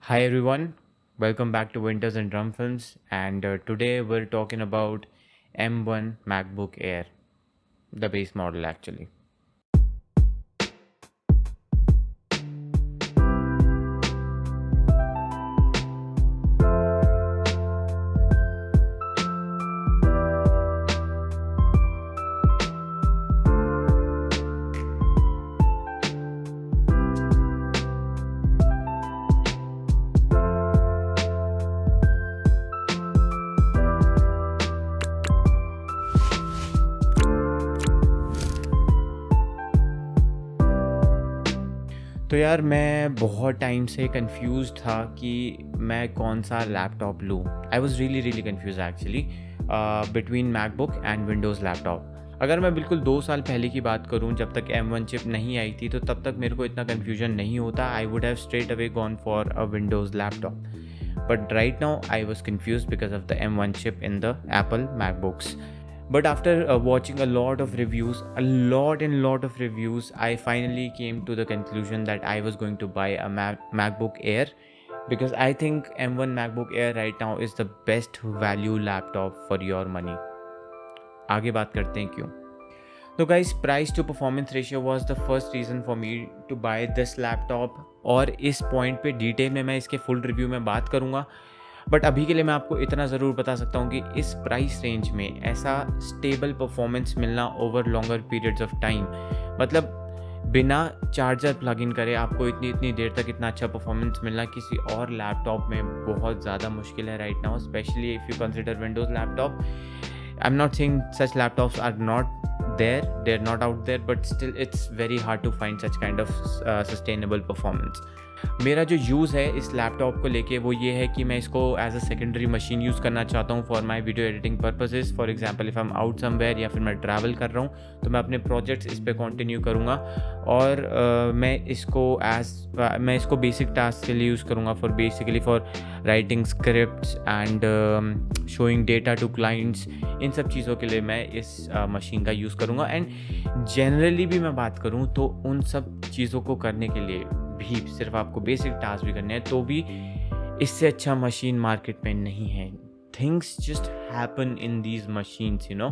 Hi everyone, welcome back to Winters and Drum Films. And today we're talking about M1 MacBook Air, the base model actually. तो यार मैं बहुत time से confuse था कि मैं कौन सा लैपटॉप लूँ. I was really confuse actually between MacBook and Windows laptop. अगर मैं बिल्कुल 2 साल पहले की बात करूं, जब तक M1 चिप नहीं आई थी, तो तब तक मेरे को इतना कन्फ्यूजन नहीं होता. I would have straight away gone for a Windows laptop. But right now I was confuse because of the M1 chip in the Apple MacBooks. But after watching a lot of reviews, lot of reviews, I finally came to the conclusion that I was going to buy a MacBook Air, because I think M1 MacBook Air right now is the best value laptop for your money. आगे बात करते हैं क्यों. तो guys, price to performance ratio was the first reason for me to buy this laptop. और इस point पे detail में मैं इसके फुल रिव्यू में बात करूँगा. बट अभी के लिए मैं आपको इतना ज़रूर बता सकता हूँ कि इस प्राइस रेंज में ऐसा स्टेबल परफॉर्मेंस मिलना over longer periods of time, मतलब बिना चार्जर प्लग इन करे आपको इतनी देर तक इतना अच्छा परफॉर्मेंस मिलना किसी और लैपटॉप में बहुत ज़्यादा मुश्किल है right now, specially if you consider Windows laptop. I am not saying such laptops are not they're not out there, but still it's very hard to find such kind of sustainable performance. मेरा जो use है इस laptop को लेके वो ये है कि मैं इसको as a secondary machine use करना चाहता हूँ for my video editing purposes. For example if I am out somewhere या फिर मैं ट्रैवल कर रहा हूँ तो मैं अपने प्रोजेक्ट्स इस पर कंटिन्यू करूँगा. और मैं इसको बेसिक टास्क के लिए यूज़ करूँगा, for writing scripts and showing data to clients. इन सब चीज़ों के लिए मैं इस मशीन का यूज़ करूँगा. एंड जनरली भी मैं बात करूँ तो उन सब चीज़ों को करने के लिए भी, सिर्फ आपको बेसिक टास्क भी करने हैं तो भी इससे अच्छा मशीन मार्केट में नहीं है. Things just happen in these machines, you know.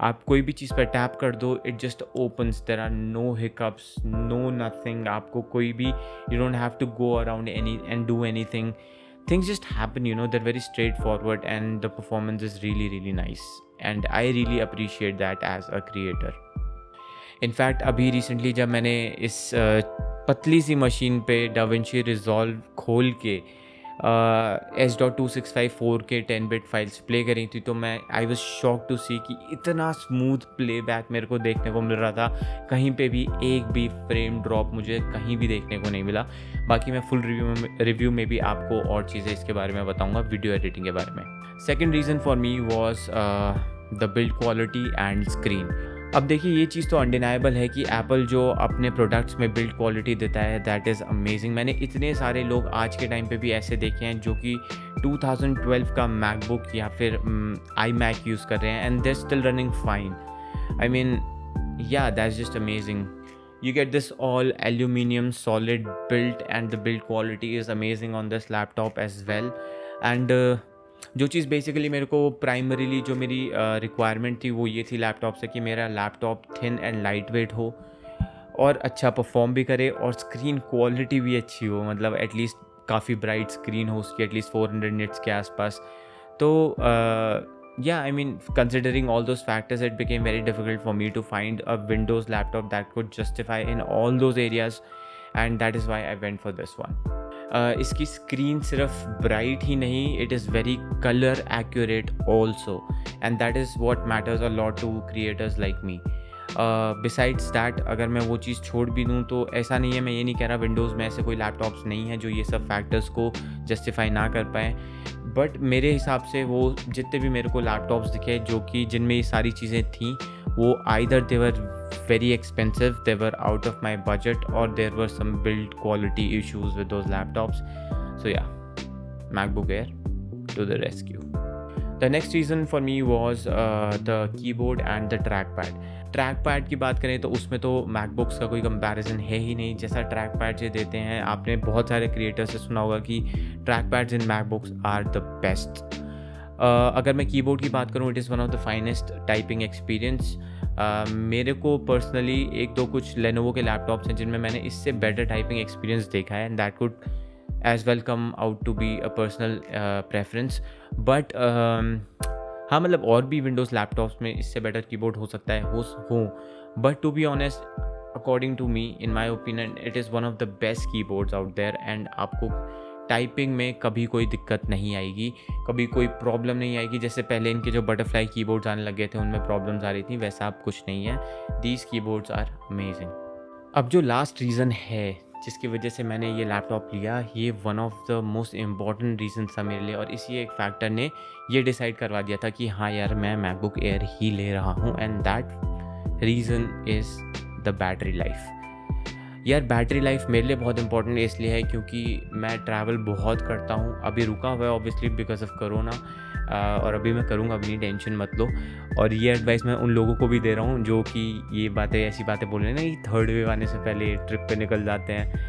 आप कोई भी चीज़ पर टैप कर दो, it just opens. There are no hiccups, no nothing. आपको कोई भी, you don't have to go around any and do anything. Things just happen, you know. They're very straightforward and the performance is really nice, and I really appreciate that as a creator. In fact, अभी recently जब मैंने इस पतली सी machine पे DaVinci Resolve खोल के S.265 4K 10-bit files play करी थी, तो मैं आई वॉज शॉक टू सी कि इतना स्मूथ प्लेबैक मेरे को देखने को मिल रहा था. कहीं पे भी एक भी फ्रेम ड्रॉप मुझे कहीं भी देखने को नहीं मिला. बाकी मैं फुल रिव्यू में भी आपको और चीज़ें इसके बारे में बताऊंगा, वीडियो एडिटिंग के बारे में. Second reason for me was the build quality and screen. अब देखिए, ये चीज़ तो अनडिनाइबल है कि एप्पल जो अपने प्रोडक्ट्स में बिल्ड क्वालिटी देता है, दैट इज़ अमेजिंग. मैंने इतने सारे लोग आज के टाइम पे भी ऐसे देखे हैं जो कि 2012 का मैकबुक या फिर iMac यूज़ कर रहे हैं and they still running fine. I mean, yeah that's just amazing. You get this all aluminum solid build and the build quality is amazing on this laptop as well. And जो चीज़ basically मेरे को primarily जो मेरी requirement थी वो ये थी laptop से कि मेरा laptop thin and light weight हो और अच्छा परफॉर्म भी करे और स्क्रीन क्वालिटी भी अच्छी हो, मतलब एटलीस्ट काफ़ी ब्राइट स्क्रीन हो उसकी, एटलीस्ट 400 निट्स के आसपास. तो yeah, I mean, considering all those factors, it became very difficult for me to find a Windows laptop that could justify in all those areas, and that is why I went for this one. इसकी screen सिर्फ bright ही नहीं, it is very colour accurate also, and that is what matters a lot to creators like me. Besides that, अगर मैं वो चीज़ छोड़ भी दूँ तो ऐसा नहीं है, मैं ये नहीं कह रहा विंडोज़ में ऐसे कोई लैपटॉप्स नहीं हैं जो ये सब फैक्टर्स को जस्टिफाई ना कर पाएँ. बट मेरे हिसाब से वो जितने भी मेरे को लैपटॉप्स दिखे जो कि जिनमें ये सारी चीज़ें थी, वो either they were very expensive, they were out of my budget, or there were some build quality issues with those laptops. So yeah, MacBook Air to the rescue. The next reason for me was the keyboard and the trackpad. Track pad की बात करें तो उसमें तो MacBooks का कोई comparison है ही नहीं। जैसा ट्रैक पैड ये देते हैं, आपने बहुत सारे क्रिएटर्स से सुना होगा कि track pads in MacBooks are the best. अगर मैं कीबोर्ड की बात करूँ, it is one of the finest typing experience. मेरे को पर्सनली एक दो कुछ लेनोवो के लैपटॉप्स हैं जिनमें मैंने इससे बेटर टाइपिंग एक्सपीरियंस देखा है, and that could as well come out to be a personal preference. But हाँ, मतलब और भी विंडोज़ लैपटॉप्स में इससे बेटर कीबोर्ड हो सकता है हो, but to be honest, according to me, in my opinion, it is one of the best keyboards out there. And आपको टाइपिंग में कभी कोई दिक्कत नहीं आएगी, कभी कोई प्रॉब्लम नहीं आएगी। जैसे पहले इनके जो बटरफ्लाई कीबोर्ड्स आने लगे थे उनमें प्रॉब्लम्स आ रही थी, वैसा अब कुछ नहीं है। These keyboards are amazing. अब जो लास्ट रीज़न है जिसकी वजह से मैंने ये लैपटॉप लिया, ये one of the most important reason था मेरे लिए, और इसी एक फैक्टर ने ये डिसाइड करवा दिया था कि हाँ यार, मैं मैकबुक एयर ही ले रहा हूँ। And that reason is the battery life. यार, बैटरी लाइफ मेरे लिए बहुत इंपॉर्टेंट इसलिए है क्योंकि मैं ट्रैवल बहुत करता हूँ। अभी रुका हुआ है ऑब्वियसली बिकॉज ऑफ कोरोना, और अभी मैं करूँगा, अपनी टेंशन मत लो। और ये एडवाइस मैं उन लोगों को भी दे रहा हूँ जो कि ये बातें, ऐसी बातें बोल रहे हैं ना कि थर्ड वेव आने से पहले ट्रिप पे निकल जाते हैं।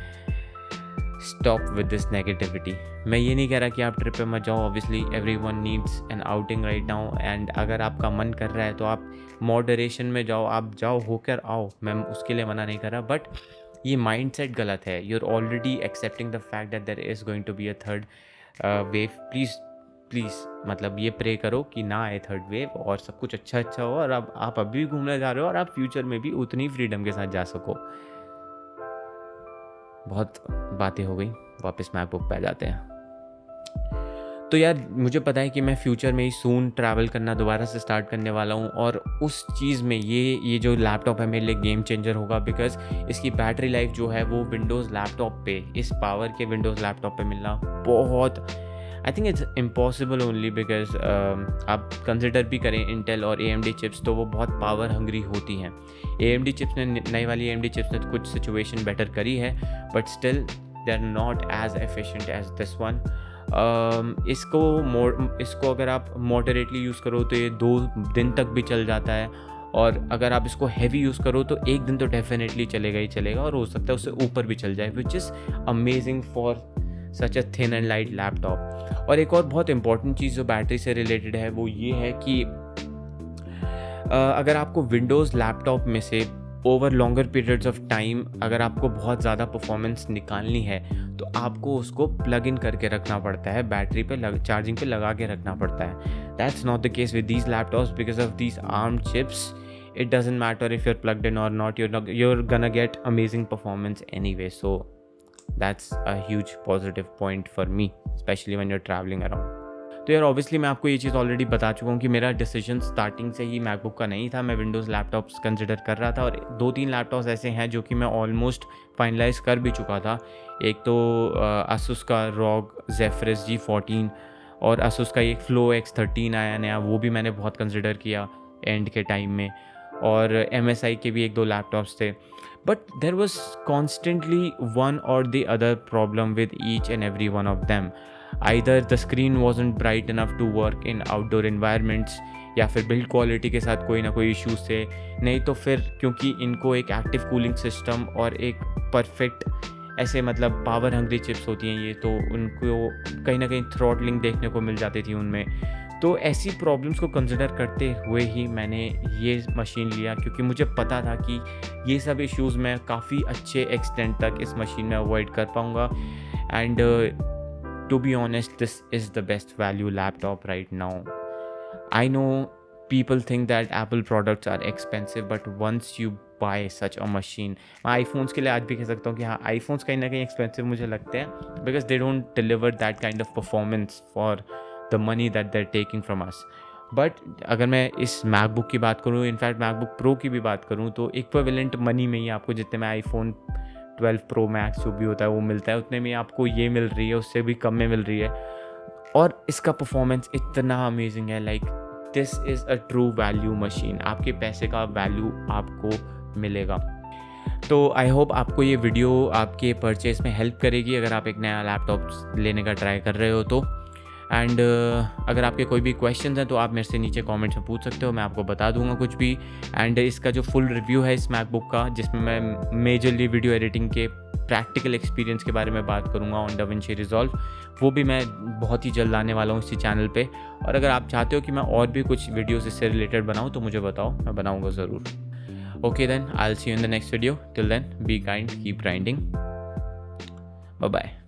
Stop with this negativity. मैं ये नहीं कह रहा कि आप ट्रिप पे मत जाओ, obviously everyone needs an outing right now, and अगर आपका मन कर रहा है तो आप मॉडरेशन में जाओ, आप जाओ, होकर आओ, मैं उसके लिए मना नहीं कर रहा। बट ये माइंडसेट गलत है। You are already accepting the fact that there is going to be a third wave. Please मतलब ये प्रे करो कि ना आए थर्ड वेव, और सब कुछ अच्छा हो, और अब आप अभी भी घूमने जा रहे हो और आप फ्यूचर में भी उतनी फ्रीडम के साथ जा सको। बहुत बातें हो गई, वापस मैकबुक पे आ जाते हैं। तो यार, मुझे पता है कि मैं फ्यूचर में ही सून ट्रैवल करना दोबारा से स्टार्ट करने वाला हूँ, और उस चीज़ में ये जो लैपटॉप है मेरे लिए गेम चेंजर होगा, बिकॉज इसकी बैटरी लाइफ जो है वो विंडोज़ लैपटॉप पे, इस पावर के विंडोज़ लैपटॉप पे मिलना बहुत, I think it's impossible only because आप कंसिडर भी करें इंटेल और AMD चिप्स, तो वो बहुत पावर हंग्री होती हैं। AMD चिप्स ने, नई वाली AMD चिप्स ने कुछ सिचुएशन बेटर करी है, but still they are not as efficient as this one. इसको अगर आप मॉडरेटली यूज़ करो तो ये 2 दिन तक भी चल जाता है, और अगर आप इसको हैवी यूज़ करो तो 1 दिन तो डेफिनेटली चलेगा ही चलेगा, और हो सकता है उससे ऊपर भी चल जाए, which is amazing for such a thin and light laptop. और एक और बहुत इंपॉर्टेंट चीज़ जो बैटरी से रिलेटेड है वो ये है कि अगर आपको विंडोज़ लैपटॉप में से over longer periods of time अगर आपको बहुत ज़्यादा परफॉर्मेंस निकालनी है तो आपको उसको प्लग इन करके रखना पड़ता है, बैटरी पे चार्जिंग पे लगा के रखना पड़ता है। That's not the case with these laptops because of these arm chips. It doesn't matter if you're plugged in or not, you're gonna get amazing performance anyway. So that's a huge positive point for me, especially when you're traveling around. तो यार obviously मैं आपको ये चीज़ already बता चुका हूँ कि मेरा डिसीजन स्टार्टिंग से ही मैकबुक का नहीं था, मैं विंडोज़ लैपटॉप्स कंसिडर कर रहा था, और 2-3 लैपटॉप्स ऐसे हैं जो कि मैं ऑलमोस्ट फाइनलाइज कर भी चुका था। एक तो Asus का ROG Zephyrus G14, और Asus का एक Flow X13 आया नया, वो भी मैंने बहुत कंसिडर किया एंड के टाइम में, और MSI के भी 1-2 लैपटॉप्स थे। But there was constantly one or the other problem with each and every one of them. Either the screen wasn't bright enough to work in outdoor environments, या फिर build quality के साथ कोई ना कोई इश्यूज थे, नहीं तो फिर क्योंकि इनको एक एक्टिव कूलिंग सिस्टम और एक परफेक्ट ऐसे मतलब पावर हंग्री चिप्स होती हैं ये, तो उनको कहीं ना कहीं थ्रॉटलिंग देखने को मिल जाती थी उनमें। तो ऐसी प्रॉब्लम्स को कंसिडर करते हुए ही मैंने ये मशीन लिया, क्योंकि मुझे पता था कि ये सब इश्यूज़ मैं काफ़ी अच्छे एक्सटेंट तक इस मशीन में अवॉइड कर पाऊँगा। And to be honest, this is the best value laptop right now. I know people think that Apple products are expensive, but once you buy such a machine, मैं iPhones के लिए आज भी कह सकता हूँ कि हाँ, iPhones कहीं ना कहीं एक्सपेंसिव मुझे लगते हैं because they don't deliver that kind of performance for the money that they're taking from us. But अगर मैं इस मैकबुक की बात करूँ, इनफैक्ट मैकबुक प्रो की भी बात करूँ, तो इक्विवेलेंट मनी में ही आपको जितने में iPhone 12 Pro Max जो भी होता है वो मिलता है, उतने में आपको ये मिल रही है, उससे भी कम में मिल रही है, और इसका परफॉर्मेंस इतना अमेजिंग है। Like this is a true value machine, आपके पैसे का वैल्यू आपको मिलेगा। तो आई होप आपको ये वीडियो आपके परचेज में हेल्प करेगी अगर आप एक नया लैपटॉप लेने का ट्राई कर रहे हो तो। एंड अगर आपके कोई भी क्वेश्चंस हैं तो आप मेरे से नीचे कमेंट्स में पूछ सकते हो, मैं आपको बता दूंगा कुछ भी। एंड इसका जो फुल रिव्यू है इस मैकबुक का, जिसमें मैं मेजरली वीडियो एडिटिंग के प्रैक्टिकल एक्सपीरियंस के बारे में बात करूंगा ऑन DaVinci Resolve, वो भी मैं बहुत ही जल्द लाने वाला हूँ इसी चैनल पे। और अगर आप चाहते हो कि मैं और भी कुछ वीडियोस इससे रिलेटेड बनाऊँ तो मुझे बताओ, मैं बनाऊँगा ज़रूर। Okay then, I will see you in the next video. Till then, be kind, keep grinding, bye bye.